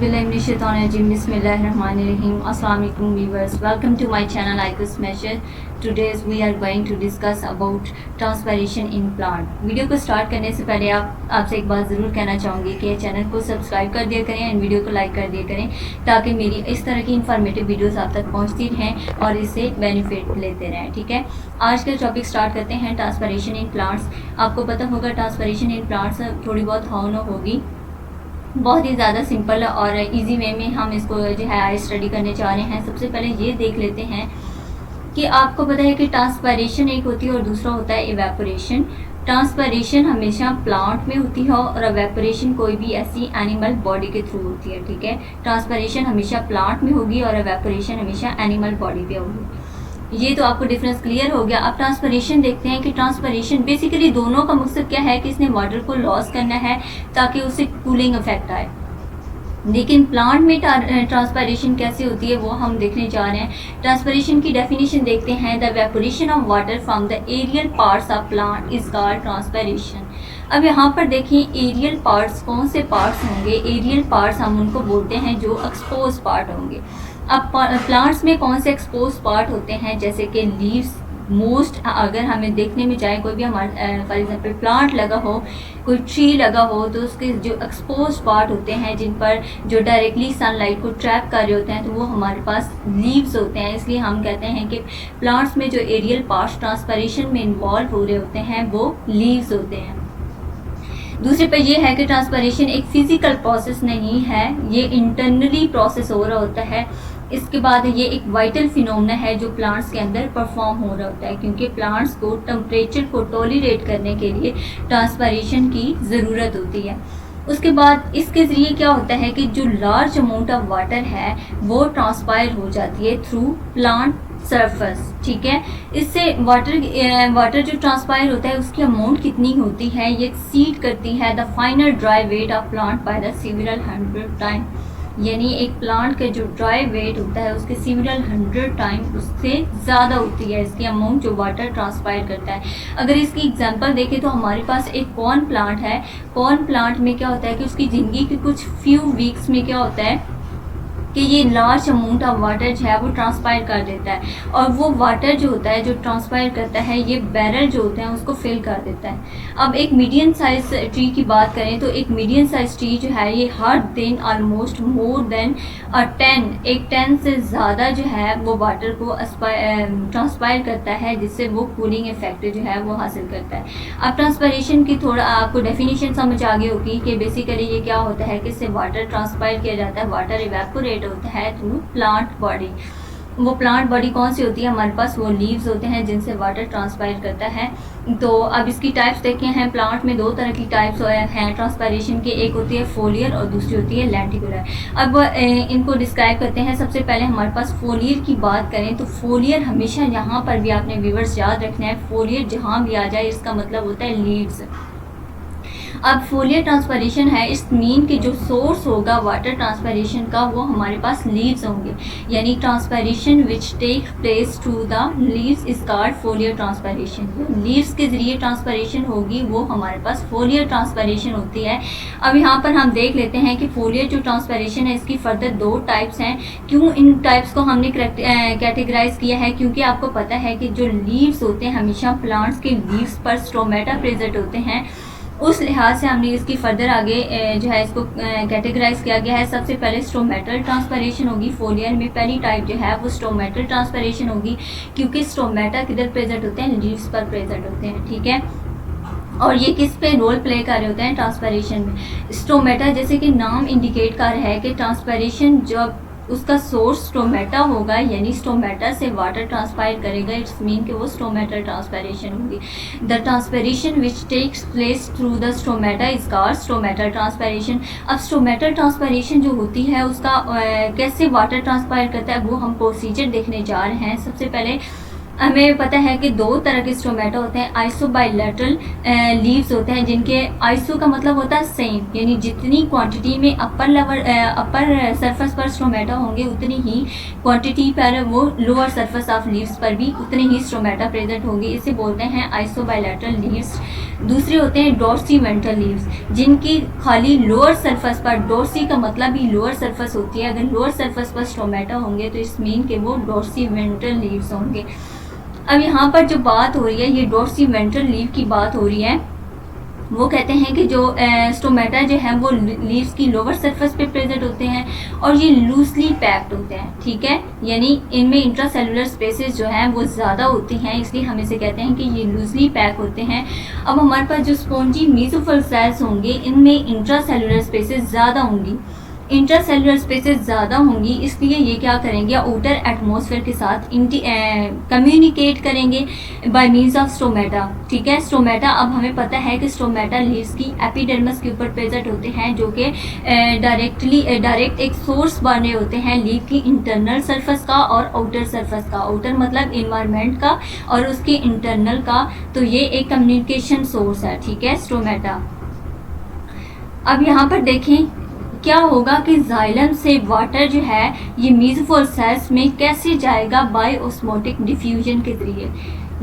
Auzubillahiminash-shaytanir-rajim. Bismillahir-rahmanir-rahim. Assalamu alaikum viewers. Welcome to my channel Icos Measure. Today we are going to discuss about transpiration in plant. Video को start करने से पहले आपसे एक बात ज़रूर कहना चाहूँगी कि चैनल को सब्सक्राइब कर दिया करें एंड वीडियो को लाइक कर दिया करें ताकि मेरी इस तरह की इन्फॉर्मेटिव वीडियोस आप तक पहुँचती रहें और इससे बेनिफिट लेते रहें। ठीक है, आज का टॉपिक स्टार्ट करते हैं ट्रांसपिरेशन इन प्लांट्स। आपको पता होगा ट्रांसपिरेशन इन प्लांट्स थोड़ी बहुत हाउ न होगी, बहुत ही ज़्यादा सिंपल और इजी वे में हम इसको जो है आज स्टडी करने जा रहे हैं। सबसे पहले ये देख लेते हैं कि आपको पता है कि ट्रांसपिरेशन एक होती है और दूसरा होता है इवेपोरेशन। ट्रांसपिरेशन हमेशा प्लांट में होती है और इवेपोरेशन कोई भी ऐसी एनिमल बॉडी के थ्रू होती है। ठीक है, ट्रांसपिरेशन हमेशा प्लांट में होगी और इवेपोरेशन हमेशा एनिमल बॉडी पे होगी। ये तो आपको डिफरेंस क्लियर हो गया। अब ट्रांसपिरेशन देखते हैं कि ट्रांसपिरेशन बेसिकली दोनों का मकसद क्या है कि इसने वाटर को लॉस करना है ताकि उससे कूलिंग इफेक्ट आए। लेकिन प्लांट में ट्रांसपिरेशन कैसे होती है वो हम देखने जा रहे हैं। ट्रांसपिरेशन की डेफिनेशन देखते हैं। The evaporation of water from the aerial parts of plant is called transpiration. अब यहाँ पर देखिए एरियल पार्ट्स कौन से पार्ट्स होंगे। एरियल पार्ट्स हम उनको बोलते हैं जो एक्सपोज पार्ट होंगे। अब प्लांट्स में कौन से एक्सपोज पार्ट होते हैं, जैसे कि लीव्स मोस्ट, अगर हमें देखने में जाए कोई भी हमारे फॉर एग्जांपल प्लांट लगा हो, कोई ट्री लगा हो, तो उसके जो एक्सपोज पार्ट होते हैं जिन पर जो डायरेक्टली सनलाइट को ट्रैप कर रहे होते हैं, तो वो हमारे पास लीव्स होते हैं। इसलिए हम कहते हैं कि प्लांट्स में जो एरियल पार्ट्स ट्रांसपिरेशन में इन्वॉल्व हो रहे होते हैं वो लीव्स होते हैं। दूसरे पर यह है कि ट्रांसपिरेशन एक फिजिकल प्रोसेस नहीं है, ये इंटरनली प्रोसेस हो रहा होता है। इसके बाद ये एक वाइटल फिनोमेना है जो प्लांट्स के अंदर परफॉर्म हो रहा होता है, क्योंकि प्लांट्स को टेम्परेचर को टॉलरेट करने के लिए ट्रांसपिरेशन की ज़रूरत होती है। उसके बाद इसके ज़रिए क्या होता है कि जो लार्ज अमाउंट ऑफ वाटर है वो ट्रांसपायर हो जाती है थ्रू प्लांट सरफेस। ठीक है, इससे वाटर जो ट्रांसपायर होता है उसकी अमाउंट कितनी होती है ये एक्सीड करती है the final dry weight of plant by the several 100 time. यानी एक प्लांट का जो ड्राई वेट होता है उसके सेवरल 100 टाइम उससे ज़्यादा होती है इसकी अमाउंट जो वाटर ट्रांसपायर करता है। अगर इसकी एग्जांपल देखें तो हमारे पास एक कॉर्न प्लांट है। कॉर्न प्लांट में क्या होता है कि उसकी ज़िंदगी के कुछ फ्यू वीक्स में क्या होता है कि ये लार्ज अमाउंट ऑफ वाटर जो है वो ट्रांसपायर कर देता है, और वो वाटर जो होता है जो ट्रांसपायर करता है ये बैरल जो होते हैं उसको फिल कर देता है। अब एक मीडियम साइज ट्री की बात करें तो एक मीडियम साइज ट्री जो है ये हर दिन ऑलमोस्ट मोर देन 10 से ज़्यादा जो है वो वाटर को ट्रांसपायर करता है, जिससे वो कूलिंग इफेक्ट जो है वो हासिल करता है। अब ट्रांसपिरेशन की थोड़ा आपको डेफिनेशन समझ आ गई होगी कि बेसिकली ये क्या होता है कि इससे वाटर ट्रांसपायर किया जाता है, वाटर इवेपोरेट होता है थ्रू प्लांट बॉडी। वो प्लांट बॉडी कौन सी होती है हमारे पास, वो लीव्स होते हैं जिनसे वाटर ट्रांसपायर करता है। तो अब इसकी टाइप्स देखे हैं। प्लांट में दो तरह की टाइप्स हैं ट्रांसपायरेशन के, एक होती है फोलियर और दूसरी होती है लेंटिकुलर। अब इनको डिस्क्राइब करते हैं। सबसे पहले हमारे पास फोलियर की बात करें तो फोलियर हमेशा यहाँ पर भी आपने व्यूअर्स याद रखना है, फोलियर जहाँ भी आ जाए इसका मतलब होता है लीव्स। अब फोलियर ट्रांसपिरेशन है, इस मीन के जो सोर्स होगा वाटर ट्रांसपिरेशन का वो हमारे पास लीव्स होंगे। यानी transpiration which take place through the leaves is called foliar transpiration. Leaves के जरिए ट्रांसपिरेशन होगी वो हमारे पास फोलियर ट्रांसपिरेशन होती है। अब यहाँ पर हम देख लेते हैं कि फोलियर जो ट्रांसपिरेशन है इसकी फर्दर दो टाइप्स हैं। क्यों इन टाइप्स को हमने कैटेगराइज किया है, क्योंकि आपको पता है कि जो लीव्स होते हैं हमेशा प्लांट्स के लीव्स पर स्टोमेटा प्रेजेंट होते हैं, उस लिहाज से हमने इसकी फर्दर आगे जो है इसको कैटेगराइज किया गया है। सबसे पहले स्टोमेटल ट्रांसपिरेशन होगी फोलियर में, पहली टाइप जो है वो स्टोमेटल ट्रांसपिरेशन होगी, क्योंकि स्टोमेटा किधर प्रेजेंट होते हैं, लीव्स पर प्रेजेंट होते हैं। ठीक है, और ये किस पे रोल प्ले कर रहे होते हैं ट्रांसपिरेशन में। स्टोमेटा जैसे कि नाम इंडिकेट कर रहा है कि ट्रांसपिरेशन जब उसका सोर्स स्टोमेटा होगा यानी स्टोमेटा से वाटर ट्रांसपायर करेगा, इट्स मीन कि वो स्टोमेटल ट्रांसपिरेशन होगी। The transpiration which takes place through the stomata is called stomatal transpiration. अब स्टोमेटल ट्रांसपिरेशन जो होती है उसका कैसे वाटर ट्रांसपायर करता है वो हम प्रोसीजर देखने जा रहे हैं। सबसे पहले हमें पता है कि दो तरह के स्टोमेटा होते हैं, आइसो बायलैटरल लीव्स होते हैं, जिनके आइसो का मतलब होता है सेम, यानी जितनी क्वांटिटी में अपर सरफेस पर स्टोमेटा होंगे उतनी ही क्वांटिटी पर वो लोअर सरफेस ऑफ लीव्स पर भी उतने ही स्टोमेटा प्रेजेंट होंगे। इसे बोलते हैं आइसो बायलैटरल लीव्स। दूसरे होते हैं डोर्सीवेंट्रल लीव्स, जिनकी खाली लोअर सरफेस पर, डोर्सी का मतलब ही लोअर सरफेस होती है, अगर लोअर सरफेस पर स्टोमेटा होंगे तो इस मीन के वो डोर्सीवेंट्रल लीव्स होंगे। अब यहाँ पर जो बात हो रही है, ये डोर्सीवेंट्रल लीव की बात हो रही है। वो कहते हैं कि जो स्टोमेटा जो है वो लीव्स की लोअर सरफेस पे प्रेजेंट होते हैं और ये लूजली पैक्ड होते हैं, ठीक है, यानी इनमें इंट्रासेलुलर स्पेसेस जो हैं वो ज़्यादा होती हैं, इसलिए हम इसे कहते हैं कि ये लूजली पैक होते हैं। अब हमारे पास जो स्पॉन्जी मेसोफिल सेल्स होंगे, इनमें इंट्रासेलुलर स्पेसेस ज़्यादा होंगी, इंट्रासेलुलर स्पेसेस ज़्यादा होंगी, इसलिए ये क्या करेंगे, आउटर एटमॉस्फेयर के साथ कम्युनिकेट करेंगे बाय मीन्स ऑफ स्टोमेटा, ठीक है। स्टोमेटा, अब हमें पता है कि स्टोमेटा लीव्स की एपिडर्मिस के ऊपर प्रेजेंट होते हैं, जो कि डायरेक्ट एक सोर्स बने होते हैं लीव की इंटरनल सरफेस का और आउटर सरफेस का। आउटर मतलब इन्वायरमेंट का और उसके इंटरनल का, तो ये एक कम्युनिकेशन सोर्स है, ठीक है, स्टोमेटा। अब यहाँ पर देखें क्या होगा कि जाइलम से वाटर जो है ये मेसोफिल सेल्स में कैसे जाएगा, बाय ऑस्मोटिक डिफ्यूजन के जरिए।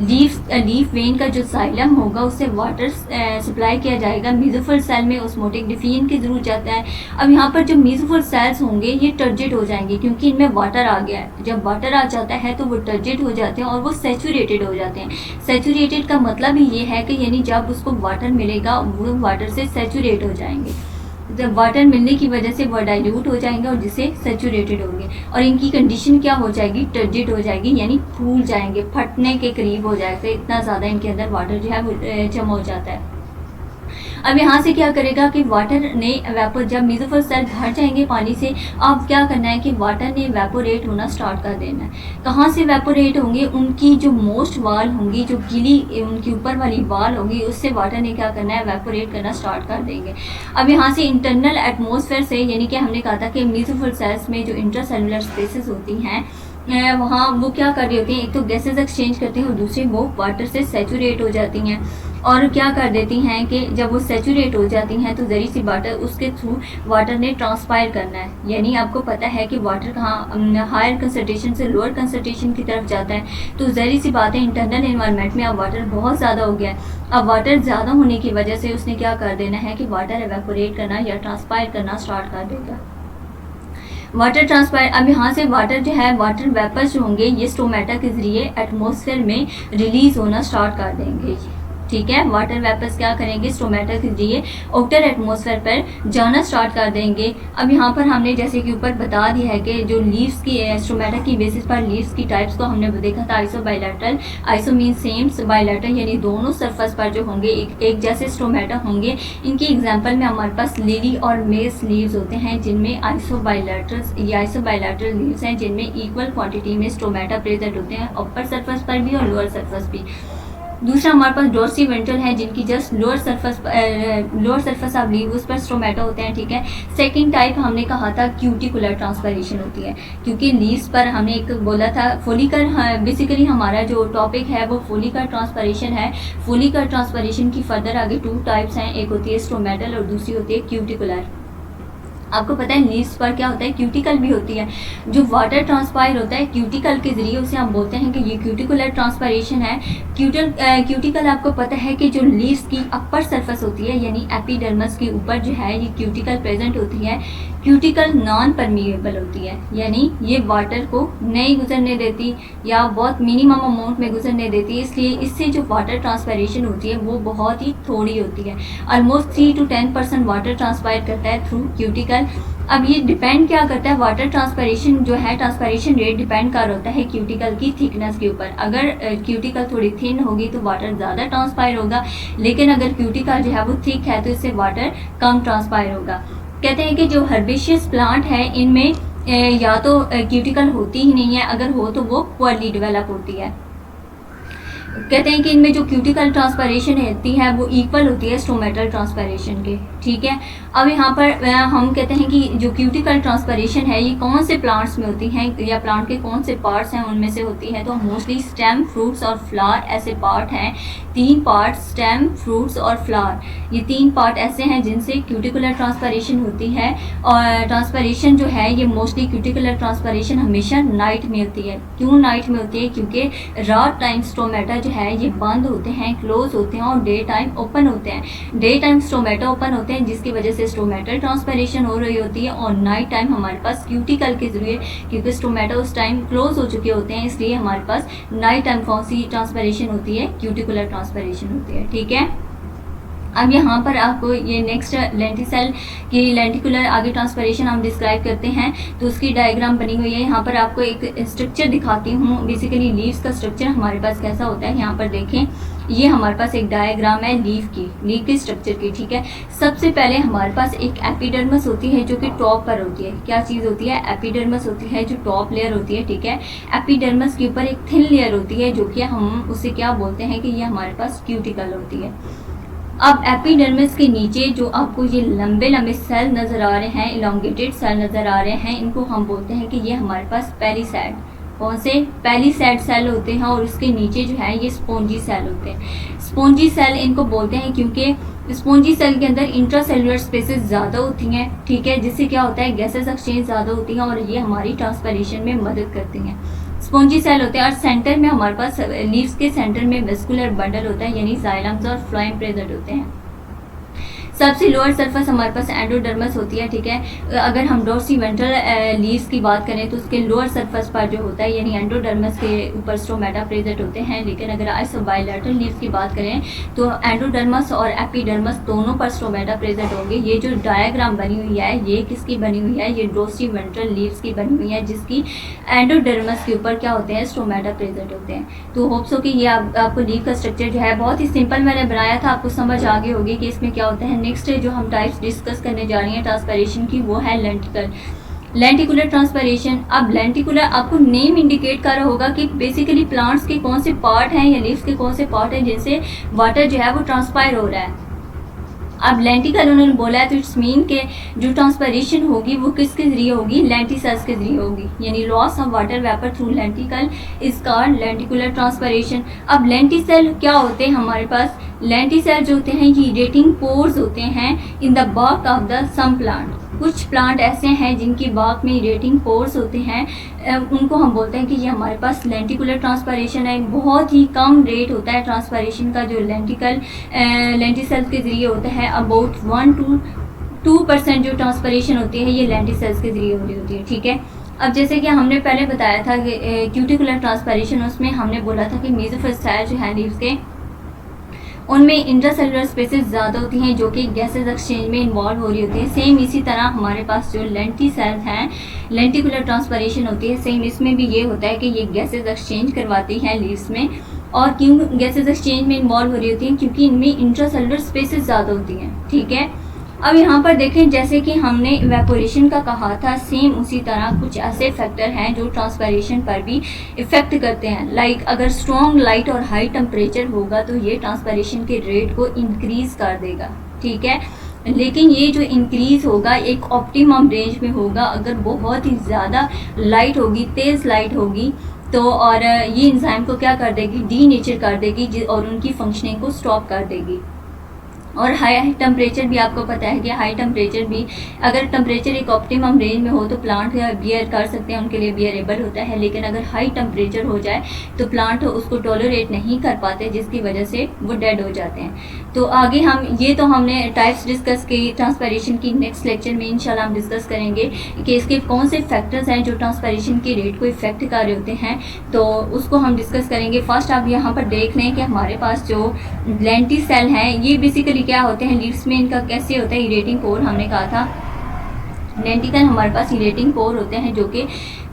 लीफ वेन का जो जाइलम होगा उससे वाटर सप्लाई किया जाएगा मेसोफिल सेल में, ऑस्मोटिक डिफ्यूजन के जरूर जाता है। अब यहाँ पर जो मेसोफिल सेल्स होंगे ये टर्जिड हो जाएंगे, क्योंकि इनमें वाटर आ गया है। जब वाटर आ जाता है तो वो टर्जिड हो जाते हैं और वो सेचुरेटेड हो जाते हैं। सेचुरेटेड का मतलब ही ये है कि यानी जब उसको वाटर मिलेगा वो वाटर से सेचुरेट हो जाएंगे, जब वाटर मिलने की वजह से वो डाइल्यूट हो जाएंगे और जिससे सेचुरेटेड होंगे, और इनकी कंडीशन क्या हो जाएगी, टर्जिड हो जाएगी, यानी फूल जाएंगे, फटने के करीब हो जाएगा, इतना ज़्यादा इनके अंदर वाटर जो है वो जमा हो जाता है। अब यहाँ से क्या करेगा कि वाटर ने वेपोर, जब मेसोफिल सेल भर जाएंगे पानी से, अब क्या करना है कि वाटर ने वेपोरेट होना स्टार्ट कर देना है। कहाँ से वेपोरेट होंगे, उनकी जो मोस्ट वाल होंगी, जो गीली उनकी ऊपर वाली वाल होगी, उससे वाटर ने क्या करना है, वेपोरेट करना स्टार्ट कर देंगे। अब यहाँ से इंटरनल एटमॉस्फेयर से, यानी कि हमने कहा था कि मेसोफिल सेल्स में जो इंट्रासेलुलर स्पेसेस होती हैं वहाँ वो क्या कर रही होती हैं, एक तो गैसेज एक्सचेंज करती हैं और दूसरी वो वाटर से सेचुरेट हो जाती हैं, और क्या कर देती हैं कि जब वो सेचुरेट हो जाती हैं तो जरी सी वाटर उसके थ्रू वाटर ने ट्रांसपायर करना है। यानी आपको पता है कि वाटर कहाँ हायर कंसनट्रेशन से लोअर कंसनट्रेशन की तरफ जाता है, तो जरी सी बात है इंटरनल इन्वायरमेंट में अब वाटर बहुत ज़्यादा हो गया है। अब वाटर ज़्यादा होने की वजह से उसने क्या कर देना है कि वाटर एवेपोरेट करना या ट्रांसपायर करना स्टार्ट कर देगा। वाटर ट्रांसपायर, अब यहाँ से वाटर जो है, वाटर वेपर्स जो होंगे ये स्टोमेटा के जरिए एटमॉस्फेयर में रिलीज होना स्टार्ट कर देंगे, ठीक है। वाटर वेपर्स क्या करेंगे, स्टोमेटा के जरिए आउटर एटमॉस्फेयर पर जाना स्टार्ट कर देंगे। अब यहाँ पर हमने जैसे कि ऊपर बता दिया है कि जो लीव्स की स्टोमेटा की बेसिस पर लीव्स की टाइप्स को हमने देखा था, iso bilateral, iso mean same, bilateral यानी दोनों सरफेस पर जो होंगे एक जैसे स्टोमेटा होंगे। इनकी एग्जाम्पल में हमारे पास लिली और मेस लीव्स होते हैं, जिनमें आइसो बायलैटरल लीव्स हैं, जिनमें इक्वल क्वांटिटी में स्टोमेटा प्रेजेंट होते हैं, अपर सरफेस पर भी और लोअर सरफेस भी। दूसरा हमारे पास डोर्सीवेंट्रल है, जिनकी just lower surface of leave उस पर स्टोमेटा होते हैं, ठीक है। सेकंड टाइप हमने कहा था क्यूटिकुलर ट्रांसपायरेशन होती है, क्योंकि लीव्स पर हमने एक बोला था फोलिकल, बेसिकली हमारा जो टॉपिक है वो फोलिकल ट्रांसपायरेशन है। फोलिकल ट्रांसपायरेशन की फर्दर आगे 2 टाइप्स हैं, एक होती है स्टोमेटल और दूसरी होती है क्यूटिकुलर। आपको पता है लीव्स पर क्या होता है, क्यूटिकल भी होती है। जो वाटर ट्रांसपायर होता है क्यूटिकल के जरिए, उसे हम बोलते हैं कि ये क्यूटिकुलर ट्रांसपायरेशन है। क्यूटिकल आपको पता है कि जो लीव्स की अपर सरफेस होती है, यानी एपिडर्मिस के ऊपर जो है ये क्यूटिकल प्रेजेंट होती है। क्यूटिकल नॉन परमिएबल होती है, यानी ये वाटर को नहीं गुजरने देती या बहुत मिनिमम अमाउंट में गुजरने देती है, इसलिए इससे जो वाटर ट्रांसपायरेशन होती है वो बहुत ही थोड़ी होती है। ऑलमोस्ट 3 to 10% वाटर ट्रांसपायर करता है थ्रू क्यूटिकल। अब ये डिपेंड क्या करता है, वाटर ट्रांसपायरेशन जो है, ट्रांसपायरेशन रेट डिपेंड कर होता है क्यूटिकल की थिकनेस के ऊपर। अगर क्यूटिकल थोड़ी थिन होगी तो वाटर ज़्यादा ट्रांसपायर होगा, लेकिन अगर क्यूटिकल जो है वो थिक है तो इससे वाटर कम ट्रांसपायर होगा। कहते हैं कि जो हर्बेशियस प्लांट है इनमें या तो क्यूटिकल होती ही नहीं है, अगर हो तो वो पुअरली डेवलप होती है। कहते हैं कि इनमें जो क्यूटिकल ट्रांसपरेशन होती है वो इक्वल होती है स्टोमेटल ट्रांसपरेशन के, ठीक है। अब यहाँ पर हम कहते हैं कि जो क्यूटिकल ट्रांसपरेशन है ये कौन से प्लांट्स में होती हैं या प्लांट के कौन से पार्ट्स हैं उनमें से होती है, तो मोस्टली स्टेम, फ्रूट्स और फ्लावर ऐसे पार्ट हैं। 3 पार्ट, स्टेम, फ्रूट्स और फ्लावर, ये 3 पार्ट ऐसे हैं जिनसे क्यूटिकुलर ट्रांसपरेशन होती है। और ट्रांसपरेशन जो है ये मोस्टली क्यूटिकुलर ट्रांसपरेशन हमेशा नाइट में होती है। क्यों नाइट में होती है? क्योंकि रात टाइम स्टोमेटा जो है ये बंद होते हैं, क्लोज होते हैं और डे टाइम ओपन होते हैं। डे टाइम स्टोमेटा ओपन होते हैं जिसकी वजह से स्टोमेटल ट्रांसपरेशन हो रही होती है, और नाइट टाइम हमारे पास क्यूटिकल के जरिए, क्योंकि स्टोमेटा उस टाइम क्लोज हो चुके होते हैं, इसलिए हमारे पास नाइट टाइम कौन सी ट्रांसपरेशन होती है? क्यूटिकुलर ट्रांसपरेशन होती है, ठीक है। अब यहाँ पर आपको ये नेक्स्ट लेंटिसेल की लेंटिकुलर आगे ट्रांसपरेशन हम डिस्क्राइब करते हैं, तो उसकी डायग्राम बनी हुई है। यहाँ पर आपको एक स्ट्रक्चर दिखाती हूँ, बेसिकली लीव्स का स्ट्रक्चर हमारे पास कैसा होता है। यहाँ पर देखें, ये हमारे पास एक डायग्राम है लीव के स्ट्रक्चर की, ठीक है। सबसे पहले हमारे पास एक एपिडर्मिस होती है जो कि टॉप पर होती है। क्या चीज़ होती है? एपिडर्मिस होती है जो टॉप लेयर होती है, ठीक है। एपिडर्मिस के ऊपर एक थिन लेयर होती है जो कि हम उसे क्या बोलते हैं कि ये हमारे पास क्यूटिकल होती है। अब एपिडर्मिस के नीचे जो आपको ये लंबे लंबे सेल नज़र आ रहे हैं, इलोंगेटेड सेल नज़र आ रहे हैं, इनको हम बोलते हैं कि ये हमारे पास पेरिसाइड, कौन से? पेरिसाइड सेल होते हैं। और उसके नीचे जो है ये स्पोंजी सेल होते हैं। स्पोंजी सेल इनको बोलते हैं क्योंकि स्पोंजी सेल के अंदर इंट्रासेलुलर स्पेसेस ज़्यादा होती हैं, ठीक है, जिससे क्या होता है गैसेस एक्सचेंज ज़्यादा होती हैं और ये हमारी ट्रांसपरेशन में मदद करती हैं। स्पोंजी सेल होते हैं और सेंटर में हमारे पास लीव्स के सेंटर में वेस्कुलर बंडल होता है, यानी जाइलम्स और फ्लोएम प्रेजेंट होते हैं। सबसे लोअर सरफेस हमारे पास एंडोडर्मस होती है, ठीक है। अगर हम डोर्सीवेंट्रल लीव्स की बात करें तो उसके लोअर सरफेस पर जो होता है यानी एंडोडर्मस के ऊपर स्टोमेटा प्रेजेंट होते हैं। लेकिन अगर आइसोबाइलेटरल लीव्स की बात करें तो एंडोडर्मस और एपिडर्मस दोनों पर स्टोमेटा प्रेजेंट होंगे। ये जो डायग्राम बनी हुई है ये किसकी बनी हुई है? ये डोर्सीवेंट्रल लीव्स की बनी हुई है, जिसकी एंडोडर्मस के ऊपर क्या होते हैं? स्टोमेटा प्रेजेंट होते हैं। तो होप्स हो कि ये आपको लीव का स्ट्रक्चर जो है बहुत ही सिंपल मैंने बनाया था, आपको समझ आ गई होगी कि इसमें क्या होता है। नेक्स्ट जो हम टाइप्स डिस्कस करने जा रही हैं ट्रांसपरेशन की वो है लेंटिकुलर ट्रांसपरेशन। अब लेंटिकुलर आपको नेम इंडिकेट कर रहा होगा कि बेसिकली प्लांट्स के कौन से पार्ट हैं या लीव्स के कौन से पार्ट हैं जिनसे वाटर जो है वो ट्रांसपायर हो रहा है। अब लेंटिकल उन्होंने बोला है तो इट्स मीन के जो ट्रांसपरेशन होगी वो किसके जरिए होगी? लेंटिसेल्स के जरिए होगी, यानी loss of water vapour through lenticel is called lenticular transpiration. अब लेंटिसेल क्या होते हैं हमारे पास? लेंटिसेल जो होते हैं ये इरेटिंग पोर्स होते हैं in the bark of the some plant. कुछ प्लांट ऐसे हैं जिनकी बार्क में इरेटिंग पोर्स होते हैं, उनको हम बोलते हैं कि ये हमारे पास लेंटिकुलर ट्रांसपरेशन है। बहुत ही कम रेट होता है ट्रांसपरेशन का जो लेंटिसेल्स के जरिए होता है। अबाउट 1 to 2% जो ट्रांसपरेशन होती है ये लेंटिसेल्स के जरिए हो रही होती है, ठीक है। अब जैसे कि हमने पहले बताया था कि क्यूटिकुलर ट्रांसपरेशन, उसमें हमने बोला था कि मेसोफिल जो है लीव्स के उनमें इंट्रासेलुलर स्पेसेस ज़्यादा होती हैं जो कि गैसेस एक्सचेंज में इन्वॉल्व हो रही होती है। सेम इसी तरह हमारे पास जो लेंटिसेल्स हैं लेंटिकुलर ट्रांसपरेशन होती है, सेम इसमें भी ये होता है कि ये गैसेस एक्सचेंज करवाती हैं लीव्स में। और क्यों गैसेस एक्सचेंज में इन्वॉल्व हो रही होती हैं? क्योंकि इनमें इंट्रासेलुलर स्पेसेस ज़्यादा होती हैं, ठीक है। अब यहाँ पर देखें, जैसे कि हमने इवेपोरेशन का कहा था, सेम उसी तरह कुछ ऐसे फैक्टर हैं जो ट्रांसपरेशन पर भी इफ़ेक्ट करते हैं। लाइक अगर स्ट्रॉन्ग लाइट और हाई टेम्परेचर होगा तो ये ट्रांसपरेशन के रेट को इंक्रीज़ कर देगा, ठीक है। लेकिन ये जो इंक्रीज़ होगा एक ऑप्टिमम रेंज में होगा। अगर बहुत ही ज़्यादा लाइट होगी, तेज़ लाइट होगी तो और ये इंजाइम को क्या कर देगी? डीनेचर कर देगी और उनकी फंक्शनिंग को स्टॉप कर देगी। और हाई टेम्परेचर भी आपको पता है कि हाई टेम्परेचर भी, अगर टेम्परेचर एक ऑप्टिमम रेंज में हो तो प्लांट बियर कर सकते हैं, उनके लिए बियरेबल होता है। लेकिन अगर हाई टेम्परेचर हो जाए तो प्लांट उसको टॉलरेट नहीं कर पाते, जिसकी वजह से वो डेड हो जाते हैं। तो आगे हमने टाइप्स डिस्कस की ट्रांसपरेशन की। नेक्स्ट लेक्चर में इंशाल्लाह हम डिस्कस करेंगे कि इसके कौन से फैक्टर्स हैं जो ट्रांसपरेशन के रेट को इफेक्ट कर रहे होते हैं, तो उसको हम डिस्कस करेंगे। फर्स्ट आप यहाँ पर देख लें कि हमारे पास जो लेंटिसेल हैं ये बेसिकली क्या होते हैं लीव्स में, इनका कैसे होता है इरेटिंग पोर हमने कहा था। लेंटिकल हमारे पास इलेटिंग पोर होते हैं जो कि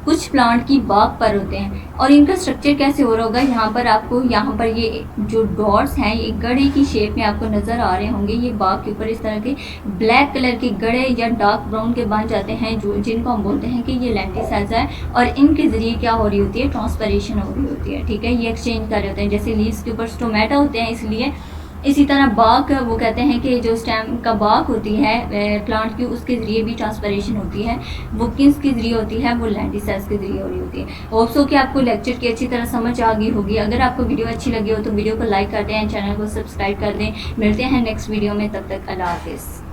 कुछ प्लांट की बाग पर होते हैं। और इनका स्ट्रक्चर कैसे हो रहा होगा, यहाँ पर आपको यहाँ पर ये जो डॉट्स हैं ये गड़े की शेप में आपको नज़र आ रहे होंगे। ये बाग के ऊपर इस तरह के ब्लैक कलर के गड़े या डार्क ब्राउन के बन जाते हैं जो जिनको हम बोलते हैं कि ये लेंटिसाइड्स है। और इनके ज़रिए क्या हो रही होती है, ट्रांसपरेशन हो रही होती है। ठीक है, ये एक्सचेंज कर रहे होते हैं, जैसे लीव्स के ऊपर स्टोमेटा होते हैं इसलिए। इसी तरह बाग वो कहते हैं कि जो स्टेम का बाग होती है प्लांट की, उसके ज़रिए भी ट्रांसपरेशन होती है। वो किस के ज़रिए होती है, वो लेंटिसाइड्स के ज़रिए हो रही होती है। होप सो कि आपको लेक्चर की अच्छी तरह समझ आ गई होगी। अगर आपको वीडियो अच्छी लगी हो तो वीडियो को लाइक कर दें, चैनल को सब्सक्राइब कर दें। मिलते हैं नेक्स्ट वीडियो में, तब तक अल्लाह हाफिज़।